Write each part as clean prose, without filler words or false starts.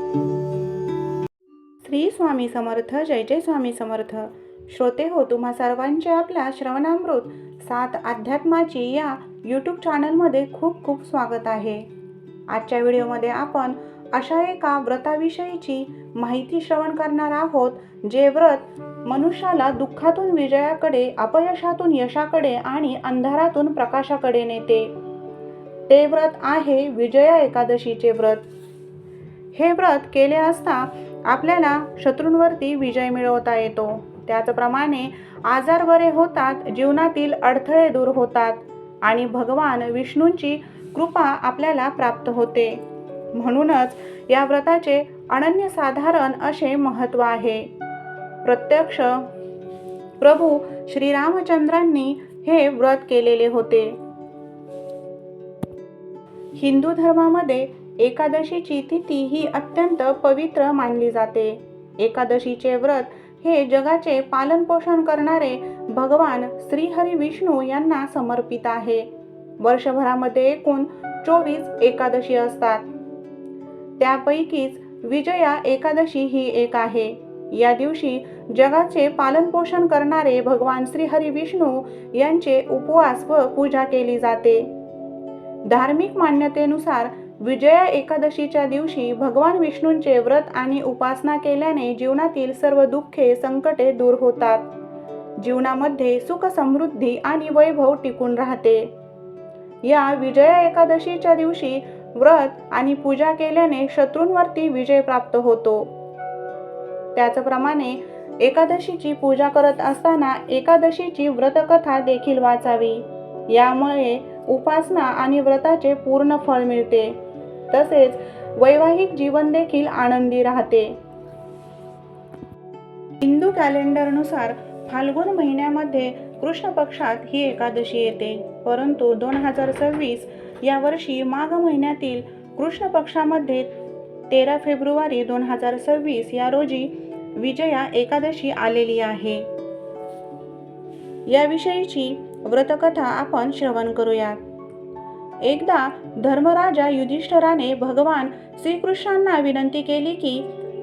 श्री स्वामी समर्थ. जय जय स्वामी समर्थ. श्रोते हो, तुम्हा सर्वांचे आपल्या श्रवणामृत 7 अध्यात्माची या यूट्यूब चॅनलमध्ये खूप खूप स्वागत आहे. आजच्या व्हिडिओमध्ये आपण अशा एका व्रताविषयीची माहिती श्रवण करणार आहोत, जे व्रत मनुष्याला दुःखातून विजयाकडे, अपयशातून यशाकडे आणि अंधारातून प्रकाशाकडे नेते. ते व्रत आहे विजया एकादशीचे व्रत. हे व्रत केले असता आपल्याला शत्रूंवरती विजय मिळवता येतो. त्याचप्रमाणे आजार बरे होतात, जीवनातील अडथळे दूर होतात आणि भगवान विष्णूंची कृपा आपल्याला प्राप्त होते. म्हणूनच या व्रताचे अनन्यसाधारण असे महत्त्व आहे. प्रत्यक्ष प्रभू श्रीरामचंद्रांनी हे व्रत केलेले होते. हिंदू धर्मामध्ये एकादशीची तिथी ही अत्यंत पवित्र मानली जाते. एकादशीचे व्रत हे जगाचे पालनपोषण करणारे भगवान श्रीहरी विष्णू यांना समर्पित आहे. वर्षभरामध्ये एकूण 24 एकादशी असतात. त्यापैकीच विजया एकादशी ही एक आहे. या दिवशी जगाचे पालनपोषण करणारे भगवान श्रीहरी विष्णू यांचे उपवास व पूजा केली जाते. धार्मिक मान्यतेनुसार विजया एकादशीच्या दिवशी भगवान विष्णूंचे व्रत आणि उपासना केल्याने जीवनातील सर्व दुःखे, संकटे दूर होतात. जीवनामध्ये सुख, समृद्धी आणि वैभव टिकून राहते. या विजया एकादशीच्या दिवशी व्रत आणि पूजा केल्याने शत्रूंवरती विजय प्राप्त होतो. त्याचप्रमाणे एकादशीची पूजा करत असताना एकादशीची व्रतकथा देखील वाचावी. यामुळे उपासना आणि व्रताचे पूर्ण फळ मिळते. तसेच वैवाहिक जीवन देखील आनंदी राहते. हिंदू कॅलेंडरनुसार फाल्गुन महिन्यामध्ये कृष्ण पक्षात ही एकादशी येते. परंतु 2026 या वर्षी माघ महिन्यातील कृष्ण पक्षामध्ये 13 फेब्रुवारी 2026 या रोजी विजया एकादशी आलेली आहे. याविषयीची व्रतकथा आपण श्रवण करूयात. एकदा धर्मराजा युधिष्ठिराने भगवान श्रीकृष्णांना विनंती केली की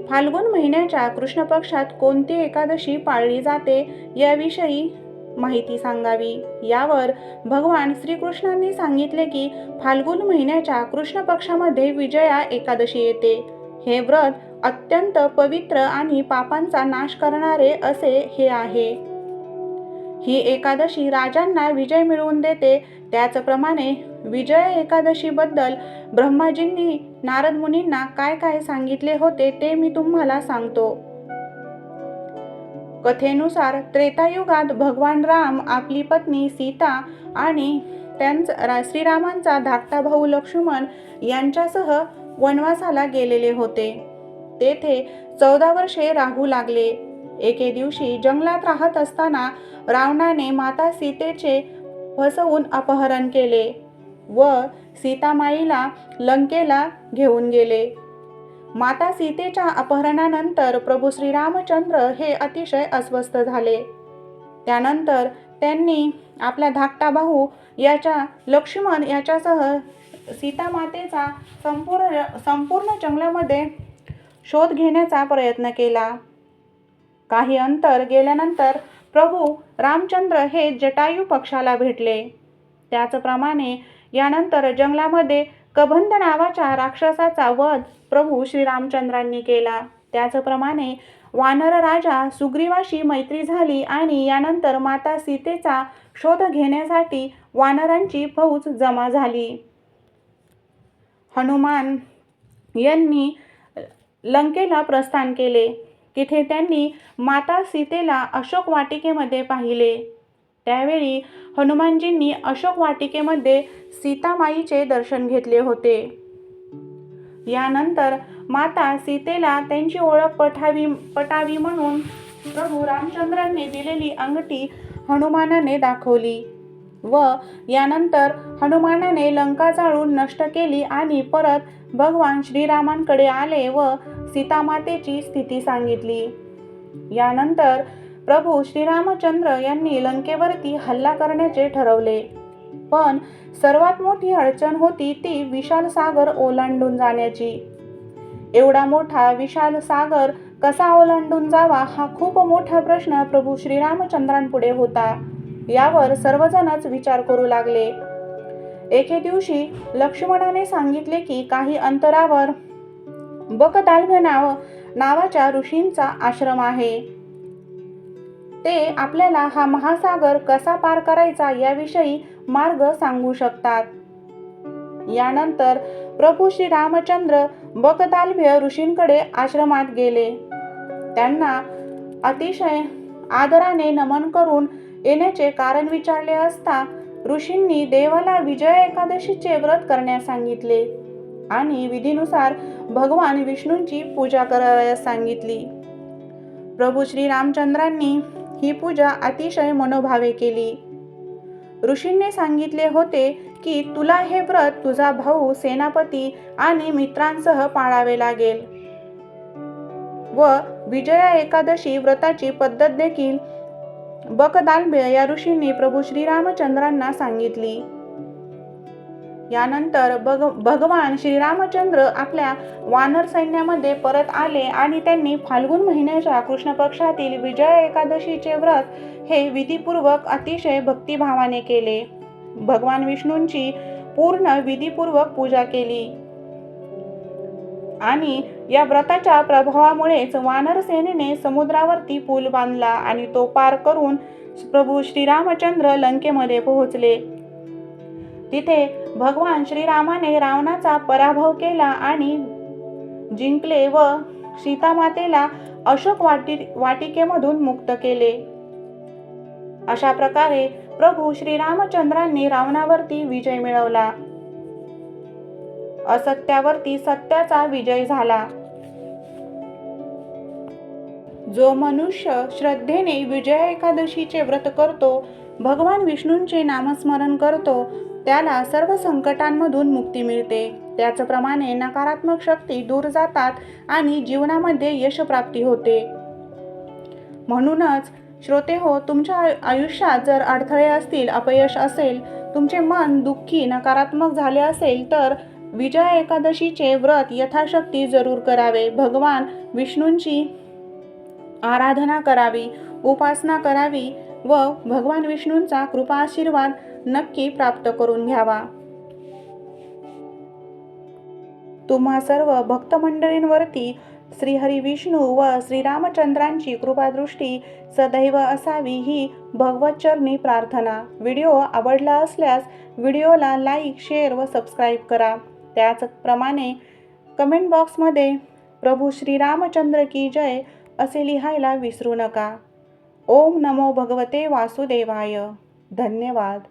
फाल्गुन महिन्याच्या कृष्ण पक्षात कोणती एकादशी पाळली जाते याविषयी माहिती सांगावी. यावर भगवान श्रीकृष्णांनी सांगितले की फाल्गुन महिन्याच्या कृष्ण पक्षामध्ये विजया एकादशी येते. हे व्रत अत्यंत पवित्र आणि पापांचा नाश करणारे असे हे आहे. ही एकादशी राजांना विजय मिळवून देते. त्याचप्रमाणे विजया एकादशीबद्दल ब्रह्माजींनी नारद मुनींना काय काय सांगितले होते ते मी तुम्हाला सांगतो. कथेनुसार त्रेतायुगात भगवान राम आपली पत्नी सीता आणि श्रीरामांचा धाकटा भाऊ लक्ष्मण यांच्यासह वनवासाला गेलेले होते. तेथे 14 वर्षे राहू लागले. एके दिवशी जंगलात राहत असताना रावणाने माता सीतेचे फसवून अपहरण केले व सीतामाईला लंकेला घेऊन गेले. माता सीतेच्या अपहरणानंतर प्रभू श्रीरामचंद्र हे अतिशय अस्वस्थ झाले. त्यानंतर त्यांनी आपला धाकटा भाऊ लक्ष्मण याच्यासह सीतामातेचा संपूर्ण जंगलामध्ये शोध घेण्याचा प्रयत्न केला. काही अंतर गेल्यानंतर प्रभू रामचंद्र हे जटायू पक्षाला भेटले. त्याचप्रमाणे यानंतर जंगलामध्ये कबंध नावाच्या राक्षसाचा वध प्रभू श्रीरामचंद्रांनी केला. त्याचप्रमाणे वानर राजा सुग्रीवाशी मैत्री झाली आणि यानंतर माता सीतेचा शोध घेण्यासाठी वानरांची फौज जमा झाली. हनुमान यांनी लंकेला प्रस्थान केले. तिथे त्यांनी माता सीतेला अशोक वाटिकेमध्ये पाहिले. त्यावेळी हनुमानजींनी अशोक वाटिकेमध्ये सीतामाईचे दर्शन घेतले होते. यानंतर माता सीतेला त्यांची ओळख पटावी म्हणून प्रभू रामचंद्रांनी दिलेली अंगठी हनुमानाने दाखवली व यानंतर हनुमानाने लंका जाळून नष्ट केली आणि परत भगवान श्रीरामांकडे आले व सीतामातेची स्थिती सांगितली. यानंतर प्रभू श्रीरामचंद्र यांनी लंकेवरती हल्ला करण्याचे ठरवले. पण सर्वात मोठी अडचण होती ती विशाल सागर ओलांडून जाण्याची. एवढा मोठा विशाल सागर कसा ओलांडून जावा हा खूप मोठा प्रश्न प्रभू श्रीरामचंद्रांपुढे होता. यावर सर्वजणच विचार करू लागले. एके दिवशी लक्ष्मणाने सांगितले की काही अंतरावर बकदाल्भ नावाच्या ऋषींचा आश्रम आहे. ते आपल्याला हा महासागर कसा पार करायचा याविषयी मार्ग सांगू शकतात. यानंतर प्रभू श्री रामचंद्र बकदाल्भ ऋषींकडे आश्रमात गेले. त्यांना अतिशय आदराने नमन करून येण्याचे कारण विचारले असता ऋषींनी देवाला विजया एकादशीचे व्रत करण्यास सांगितले आणि विधीनुसार भगवान विष्णूंची पूजा करावयास सांगितली. प्रभू श्री रामचंद्रांनी ही पूजा अतिशय मनोभावे केली. ऋषींनी सांगितले होते की तुला हे व्रत तुझा भाऊ, सेनापती आणि मित्रांसह पाळावे लागेल व विजया एकादशी व्रताची पद्धत देखील बकदाल्भ या ऋषींनी प्रभू श्रीरामचंद्रांना सांगितली. यानंतर भगवान श्रीरामचंद्र आपल्या वानर सैन्यामध्ये परत आले आणि त्यांनी फाल्गुन महिन्याच्या कृष्ण पक्षातील विजया एकादशीचे व्रत हे विधीपूर्वक अतिशय भक्तिभावाने केले. भगवान विष्णूंची पूर्ण विधीपूर्वक पूजा केली आणि या व्रताच्या प्रभावामुळेच वानर सेनेने समुद्रावरती पूल बांधला आणि तो पार करून प्रभू श्रीरामचंद्र लंकेमध्ये पोहोचले. तिथे भगवान श्रीरामाने रावणाचा पराभव केला आणि जिंकले व सीतामातेला अशोक वाटिकेमधून मुक्त केले. अशा प्रकारे प्रभू श्रीरामचंद्रांनी रावणावरती विजय मिळवला. असत्यावरती सत्याचा विजय झाला. जो मनुष्य श्रद्धेने विजया एकादशीचे व्रत करतो, भगवान विष्णूंचे नामस्मरण करतो, त्याला सर्व संकटांमधून मुक्ती मिळते. त्याचप्रमाणे नकारात्मक शक्ती दूर जातात आणि जीवनामध्ये यश प्राप्ती होते. म्हणूनच श्रोते हो, तुमच्या आयुष्यात जर अडथळे असतील, अपयश असेल, तुमचे मन दुःखी नकारात्मक झाले असेल तर विजया एकादशीचे व्रत यथाशक्ती जरूर करावे. भगवान विष्णूंची आराधना करावी, उपासना करावी व भगवान विष्णूंचा कृपा आशीर्वाद नक्की प्राप्त करून घ्यावा. तुम्हा सर्व भक्त मंडळींवरती श्रीहरी विष्णू व श्रीरामचंद्रांची कृपादृष्टी सदैव असावी ही भगवतचरणी प्रार्थना. व्हिडिओ आवडला असल्यास व्हिडिओला लाईक, शेअर व सबस्क्राईब करा. त्याचप्रमाणे कमेंट बॉक्समध्ये प्रभू श्रीरामचंद्र की जय असे लिहायला विसरू नका. ओम नमो भगवते वासुदेवाय. धन्यवाद.